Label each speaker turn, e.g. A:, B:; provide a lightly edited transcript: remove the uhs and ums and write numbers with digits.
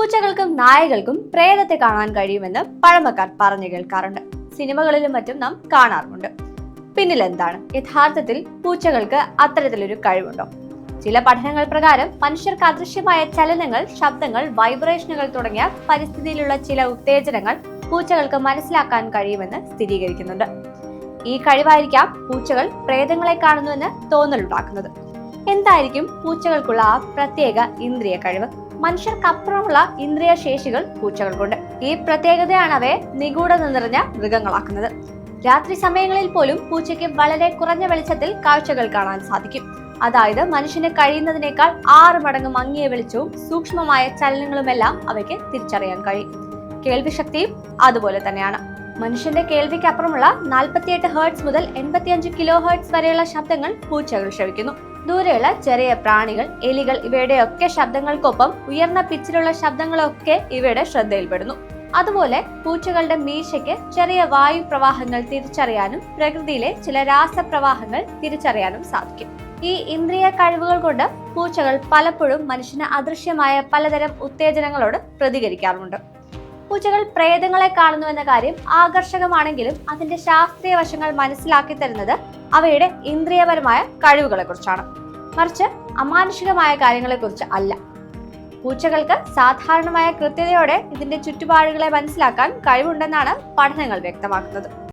A: പൂച്ചകൾക്കും നായകൾക്കും പ്രേതത്തെ കാണാൻ കഴിയുമെന്ന് പഴമക്കാർ പറഞ്ഞു കേൾക്കാറുണ്ട്. സിനിമകളിലും മറ്റും നാം കാണാറുമുണ്ട്. പിന്നിൽ എന്താണ്? യഥാർത്ഥത്തിൽ പൂച്ചകൾക്ക് അത്തരത്തിലൊരു കഴിവുണ്ടോ? ചില പഠനങ്ങൾ പ്രകാരം മനുഷ്യർക്ക് അദൃശ്യമായ ചലനങ്ങൾ, ശബ്ദങ്ങൾ, വൈബ്രേഷനുകൾ തുടങ്ങിയ പരിസ്ഥിതിയിലുള്ള ചില ഉത്തേജനങ്ങൾ പൂച്ചകൾക്ക് മനസ്സിലാക്കാൻ കഴിയുമെന്ന് സ്ഥിരീകരിക്കുന്നുണ്ട്. ഈ കഴിവായിരിക്കാം പൂച്ചകൾ പ്രേതങ്ങളെ കാണുന്നുവെന്ന് തോന്നലുണ്ടാക്കുന്നത്. എന്തായിരിക്കും പൂച്ചകൾക്കുള്ള ആ പ്രത്യേക ഇന്ദ്രിയ കഴിവ്? മനുഷ്യർക്കപ്പുറമുള്ള ഇന്ദ്രിയ ശേഷികൾ പൂച്ചകൾക്കുണ്ട്. ഈ പ്രത്യേകതയാണ് അവയെ നിഗൂഢത നിറഞ്ഞ മൃഗങ്ങളാക്കുന്നത്. രാത്രി സമയങ്ങളിൽ പോലും പൂച്ചയ്ക്ക് വളരെ കുറഞ്ഞ വെളിച്ചത്തിൽ കാഴ്ചകൾ കാണാൻ സാധിക്കും. അതായത് മനുഷ്യന് കഴിയുന്നതിനേക്കാൾ 6 മടങ്ങ് മങ്ങിയ വെളിച്ചവും സൂക്ഷ്മമായ ചലനങ്ങളുമെല്ലാം അവയ്ക്ക് തിരിച്ചറിയാൻ കഴിയും. കേൾവിശക്തിയും അതുപോലെ തന്നെയാണ്. മനുഷ്യന്റെ കേൾവിക്ക് അപ്പുറമുള്ള 48 ഹെർട്സ് മുതൽ 85 കിലോ ഹെർട്സ് വരെയുള്ള ശബ്ദങ്ങൾ പൂച്ചകൾ ശ്രവിക്കുന്നു. ദൂരെയുള്ള ചെറിയ പ്രാണികൾ, എലികൾ ഇവയുടെയൊക്കെ ശബ്ദങ്ങൾക്കൊപ്പം ഉയർന്ന പിച്ചിലുള്ള ശബ്ദങ്ങളൊക്കെ ഇവയുടെ ശ്രദ്ധയിൽപ്പെടുന്നു. അതുപോലെ പൂച്ചകളുടെ മീശയ്ക്ക് ചെറിയ വായു പ്രവാഹങ്ങൾ തിരിച്ചറിയാനും പ്രകൃതിയിലെ ചില രാസപ്രവാഹങ്ങൾ തിരിച്ചറിയാനും സാധിക്കും. ഈ ഇന്ദ്രിയ കഴിവുകൾ കൊണ്ട് പൂച്ചകൾ പലപ്പോഴും മനുഷ്യന് അദൃശ്യമായ പലതരം ഉത്തേജനങ്ങളോട് പ്രതികരിക്കാറുണ്ട്. പൂച്ചകൾ പ്രേതങ്ങളെ കാണുന്നുവെന്ന കാര്യം ആകർഷകമാണെങ്കിലും അതിന്റെ ശാസ്ത്രീയ വശങ്ങൾ മനസ്സിലാക്കി തരുന്നത് അവയുടെ ഇന്ദ്രിയപരമായ കഴിവുകളെ കുറിച്ചാണ്, മറിച്ച് അമാനുഷികമായ കാര്യങ്ങളെ കുറിച്ച് അല്ല. പൂച്ചകൾക്ക് സാധാരണമായ കൃത്യതയോടെ ഇതിന്റെ ചുറ്റുപാടുകളെ മനസ്സിലാക്കാൻ കഴിവുണ്ടെന്നാണ് പഠനങ്ങൾ വ്യക്തമാക്കുന്നത്.